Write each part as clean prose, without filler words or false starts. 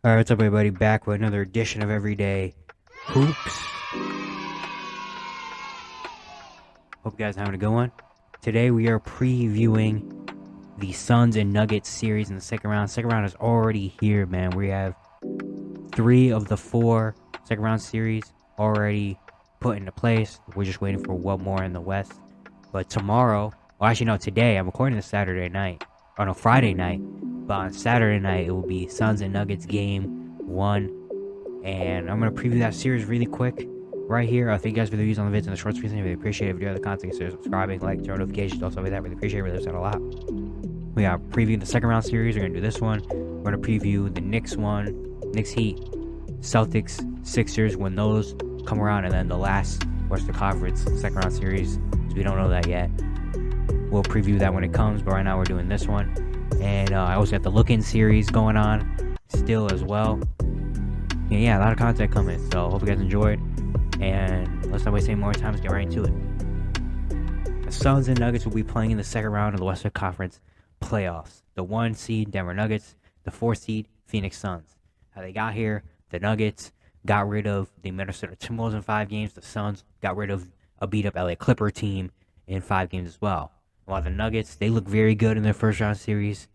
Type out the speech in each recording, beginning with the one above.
Alright, what's up everybody? Back with another edition of Everyday Hoops. Hope you guys are having a good one. Today we are previewing the Suns and Nuggets series in the second round. Second round is already here, man. We have 3 of the 4 second round series already put into place. We're just waiting for one more in the West. But tomorrow, well actually no, today, I'm recording this Saturday night. Or no, Friday night. But on Saturday night, it will be Suns and Nuggets game 1. And I'm going to preview that series really quick right here. Thank you guys for the views on the vids and the shorts. Really appreciate it. If you have the content, consider subscribing, like, turn notifications, also with that. Really appreciate it. Really helps out a lot. We got previewing the second round series. We're going to do this one. We're going to preview the Knicks one, Knicks Heat, Celtics, Sixers when those come around. And then the last Western Conference second round series, because we don't know that yet. We'll preview that when it comes, but right now we're doing this one. And I also got the Look-In series going on still as well. And yeah, a lot of content coming, so hope you guys enjoyed. And let's not waste any more time, let's get right into it. The Suns and Nuggets will be playing in the second round of the Western Conference playoffs. The 1 seed, Denver Nuggets. The 4 seed, Phoenix Suns. How they got here, the Nuggets got rid of the Minnesota Timberwolves in 5 games. The Suns got rid of a beat-up LA Clipper team in 5 games as well. While the Nuggets, they look very good in their first round series.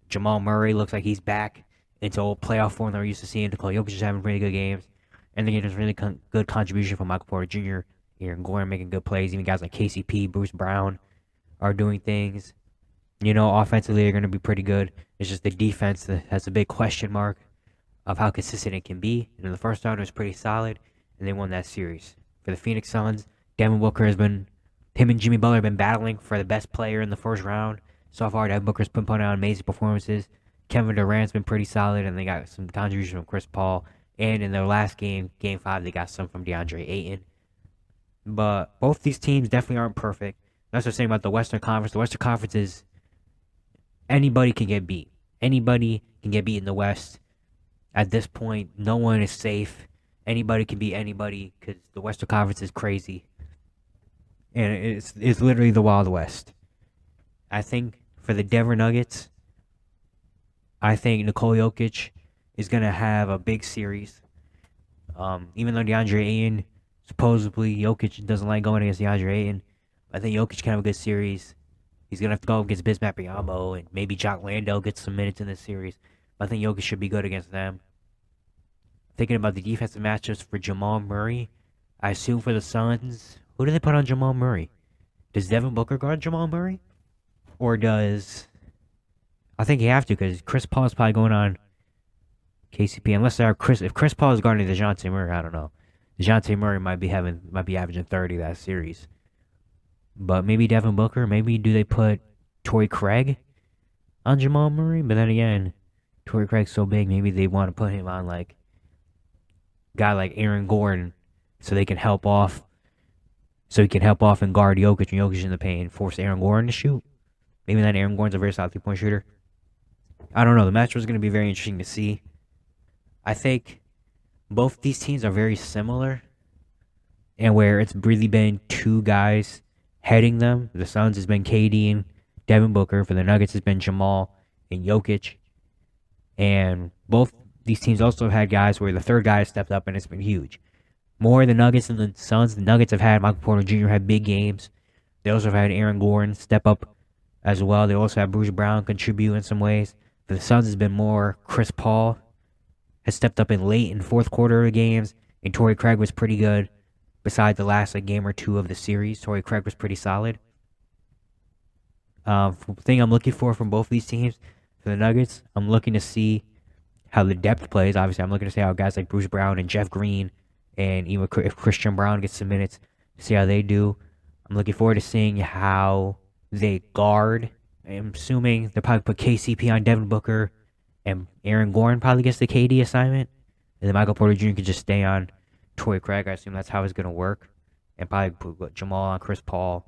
Jamal Murray looks like he's back into old playoff form that we're used to seeing. Nikola Jokic is having pretty good games. And then there's really good contribution from Michael Porter Jr., Aaron Gordon making good plays. Even guys like KCP, Bruce Brown are doing things. You know, offensively, they're going to be pretty good. It's just the defense that has a big question mark of how consistent it can be. And in the first round, it was pretty solid, and they won that series. For the Phoenix Suns, Devin Booker him and Jimmy Butler have been battling for the best player in the first round. So far, Devin Booker's been putting on amazing performances. Kevin Durant's been pretty solid, and they got some contribution from Chris Paul. And in their last game, Game 5, they got some from DeAndre Ayton. But both these teams definitely aren't perfect. That's what I'm saying about the Western Conference. The Western Conference is anybody can get beat. Anybody can get beat in the West. At this point, no one is safe. Anybody can beat anybody because the Western Conference is crazy. And it's literally the Wild West. I think for the Denver Nuggets, I think Nikola Jokic is going to have a big series. Even though DeAndre Ayton, supposedly Jokic doesn't like going against DeAndre Ayton, I think Jokic can have a good series. He's going to have to go against Bismack Biyombo, and maybe Jock Landale gets some minutes in this series. But I think Jokic should be good against them. Thinking about the defensive matchups for Jamal Murray, I assume for the Suns, who do they put on Jamal Murray? Does Devin Booker guard Jamal Murray? Or does... I think you have to because Chris Paul is probably going on KCP. Unless if Chris Paul is guarding DeJounte Murray, I don't know. DeJounte Murray might be averaging 30 that series. But maybe Devin Booker. Maybe do they put Torrey Craig on Jamal Murray? But then again, Torrey Craig's so big. Maybe they want to put him on like guy like Aaron Gordon so they can help off. So he can help off and guard Jokic and Jokic in the paint and force Aaron Gordon to shoot. Maybe then Aaron Gordon's a very solid 3-point shooter. I don't know. The matchup is going to be very interesting to see. I think both these teams are very similar. And where it's really been 2 guys heading them. The Suns has been KD and Devin Booker. For the Nuggets has been Jamal and Jokic. And both these teams also have had guys where the third guy has stepped up and it's been huge. More the Nuggets than the Suns. The Nuggets have had Michael Porter Jr. have big games. They also have had Aaron Gordon step up as well. They also have Bruce Brown contribute in some ways. For the Suns has been more Chris Paul has stepped up in late and fourth quarter of the games, and Torrey Craig was pretty good. Besides the last game or 2 of the series, Torrey Craig was pretty solid. Thing I'm looking for from both these teams, for the Nuggets, I'm looking to see how the depth plays. Obviously, I'm looking to see how guys like Bruce Brown and Jeff Green, and even if Christian Brown gets some minutes, see how they do. I'm looking forward to seeing how they guard. I'm assuming they'll probably put KCP on Devin Booker, and Aaron Gordon probably gets the KD assignment, and then Michael Porter Jr. can just stay on Torrey Craig. I assume that's how it's going to work, and probably put Jamal on Chris Paul.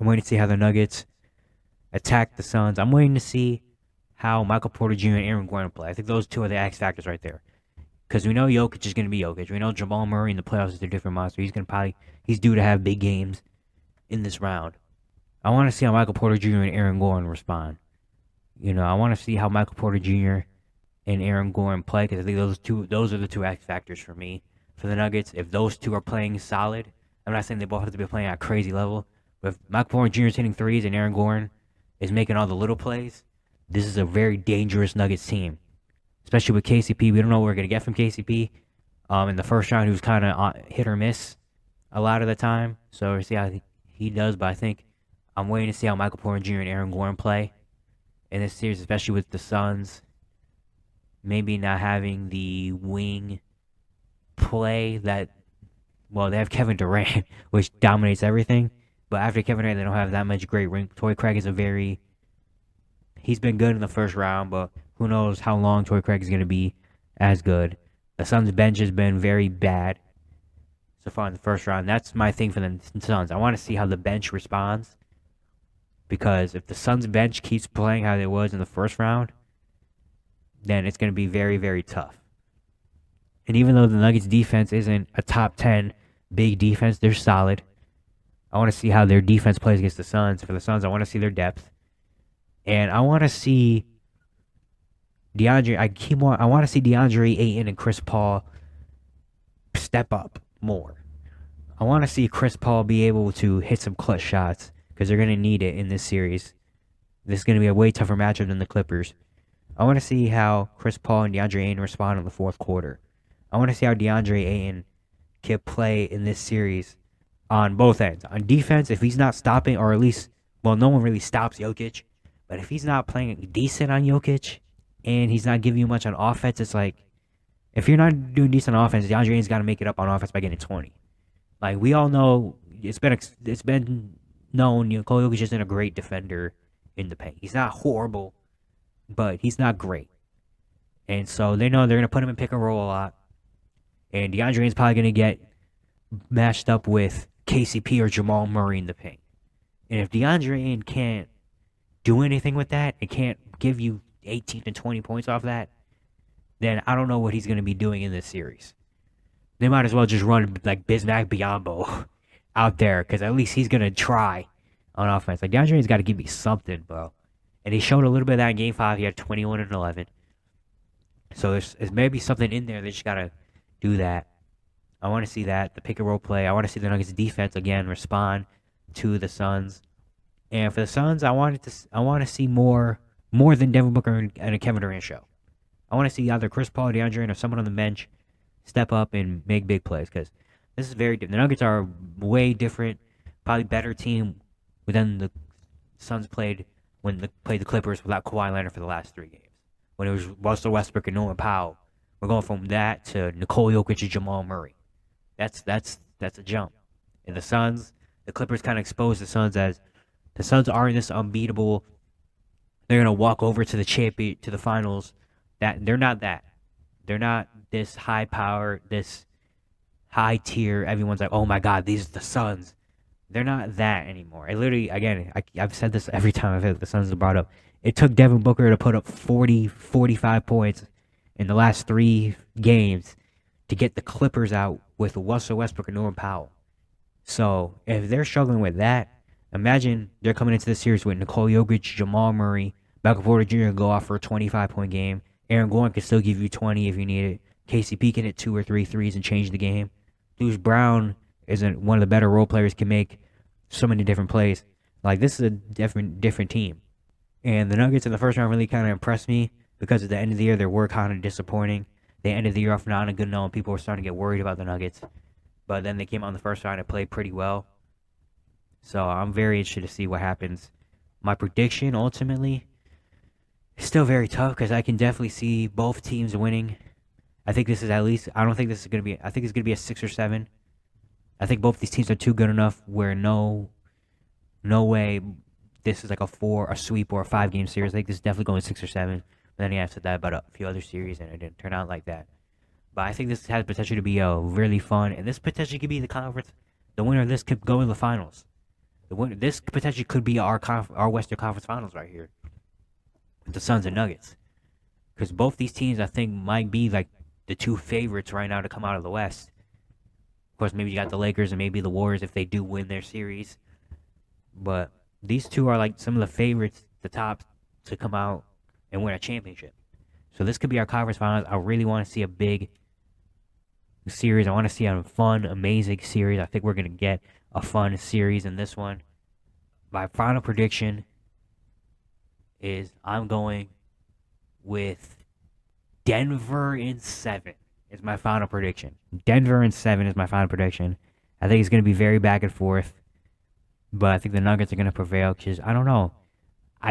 I'm waiting to see how the Nuggets attack the Suns. I'm waiting to see how Michael Porter Jr. and Aaron Gordon play. I think those 2 are the X factors right there. Because we know Jokic is going to be Jokic. We know Jamal Murray in the playoffs is a different monster. He's due to have big games in this round. I want to see how Michael Porter Jr. and Aaron Gordon respond. You know, I want to see how Michael Porter Jr. and Aaron Gordon play, because I think those are the two X factors for me for the Nuggets. If those two are playing solid, I'm not saying they both have to be playing at a crazy level, but if Michael Porter Jr. is hitting threes and Aaron Gordon is making all the little plays, this is a very dangerous Nuggets team, especially with KCP. We don't know what we're gonna get from KCP. In the first round, he was kind of hit or miss a lot of the time, so we'll see how he does. But I think I'm waiting to see how Michael Porter Jr. and Aaron Gordon play in this series, especially with the Suns maybe not having the wing play that, well, they have Kevin Durant, which dominates everything. But after Kevin Durant, they don't have that much great ring. Torrey Craig is he's been good in the first round, but who knows how long Torrey Craig is going to be as good. The Suns' bench has been very bad so far in the first round. That's my thing for the Suns. I want to see how the bench responds, because if the Suns' bench keeps playing how it was in the first round, then it's going to be very, very tough. And even though the Nuggets defense isn't a top 10 big defense, they're solid. I want to see how their defense plays against the Suns. For the Suns, I want to see their depth. And I want to see I want to see DeAndre Ayton and Chris Paul step up more. I want to see Chris Paul be able to hit some clutch shots, because they're going to need it in this series. This is going to be a way tougher matchup than the Clippers. I want to see how Chris Paul and DeAndre Ayton respond in the fourth quarter. I want to see how DeAndre Ayton can play in this series on both ends. On defense, if he's not stopping, or at least, well, no one really stops Jokic, but if he's not playing decent on Jokic and he's not giving you much on offense, it's like, if you're not doing decent on offense, DeAndre Ayton's got to make it up on offense by getting 20. Like, we all know, it's been known, Nikola Jokic isn't a great defender in the paint. He's not horrible, but he's not great. And so they know they're going to put him in pick and roll a lot. And DeAndre Ayton's probably going to get matched up with KCP or Jamal Murray in the paint. And if DeAndre Ayton can't do anything with that, and can't give you 18 to 20 points off that, then I don't know what he's going to be doing in this series. They might as well just run like Bismack Biyombo out there, because at least he's going to try on offense. Like, DeAndre Ayton's got to give me something, bro. And he showed a little bit of that in Game 5. He had 21 and 11. So there's maybe something in there. They just got to do that. I want to see that. The pick and roll play. I want to see the Nuggets defense, again, respond to the Suns. And for the Suns, I want to see more than Devin Booker and a Kevin Durant show. I want to see either Chris Paul, DeAndre Ayton, or someone on the bench step up and make big plays, because this is very different. The Nuggets are a way different, probably better team than the Suns played when they played the Clippers without Kawhi Leonard for the last 3 games. When it was Russell Westbrook and Norman Powell. We're going from that to Nikola Jokic and Jamal Murray. That's a jump. And the Suns, the Clippers kind of exposed the Suns as the Suns aren't this unbeatable. They're gonna walk over to the finals. That they're not that. They're not this high power, this high tier. Everyone's like, oh my God, these are the Suns. They're not that anymore. I've said this every time I've had the Suns brought up. It took Devin Booker to put up 40, 45 points in the last 3 games to get the Clippers out with Russell Westbrook and Norman Powell. So if they're struggling with that, imagine they're coming into the series with Nikola Jokic, Jamal Murray, Michael Porter Jr. go off for a 25-point game. Aaron Gordon can still give you 20 if you need it. KCP can hit 2 or 3 threes and change the game. Bruce Brown isn't one of the better role players, can make so many different plays. Like, this is a different team. And the Nuggets in the first round really kind of impressed me, because at the end of the year, they were kind of disappointing. They ended the year off not on a good note, and people were starting to get worried about the Nuggets. But then they came out in the first round and played pretty well. So I'm very interested to see what happens. My prediction, ultimately, is still very tough, because I can definitely see both teams winning. I think this is I think it's going to be a 6 or 7. I think both these teams are too good enough where no way this is like a sweep or a 5-game series. I think this is definitely going 6 or 7. But then you have said that about a few other series, and it didn't turn out like that. But I think this has potential to be really fun, and this potentially could be the conference. The winner of this could go to the finals. This potentially could be our Western Conference Finals right here, with the Suns and Nuggets, because both these teams I think might be like the 2 favorites right now to come out of the West. Of course, maybe you got the Lakers and maybe the Warriors if they do win their series, but these 2 are like some of the favorites, the top, to come out and win a championship. So this could be our conference finals. I really want to see a big series. I want to see a fun, amazing series. I think we're going to get a fun series in this one. My final prediction is I'm going with Denver in 7 is my final prediction. Denver in 7 is my final prediction. I think it's going to be very back and forth, but I think the Nuggets are going to prevail because I don't know.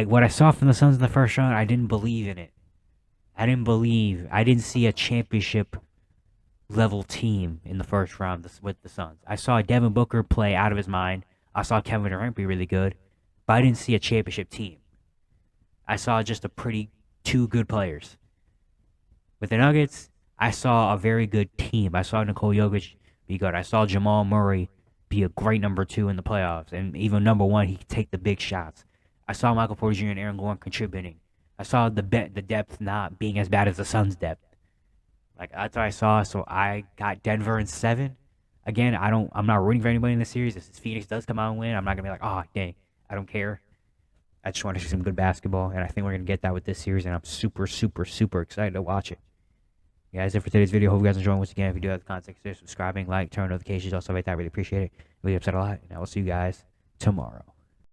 What I saw from the Suns in the first round, I didn't believe in it. I didn't see a championship level team in the first round with the Suns. I saw Devin Booker play out of his mind. I saw Kevin Durant be really good, but I didn't see a championship team. I saw just two good players. With the Nuggets, I saw a very good team. I saw Nikola Jokic be good. I saw Jamal Murray be a great number 2 in the playoffs, and even number 1, he could take the big shots. I saw Michael Porter Jr. and Aaron Gordon contributing. I saw the depth not being as bad as the Suns' depth. Like that's what I saw. So I got Denver in 7. Again, I'm not rooting for anybody in this series. If Phoenix does come out and win, I'm not gonna be like, oh dang, I don't care. I just want to see some good basketball, and I think we're gonna get that with this series, and I'm super, super, super excited to watch it. Yeah, that's it for today's video. Hope you guys enjoyed. Once again, if you do have the content, consider subscribing, like, turn notifications, also like that. Really appreciate it. Really upset a lot, and I will see you guys tomorrow.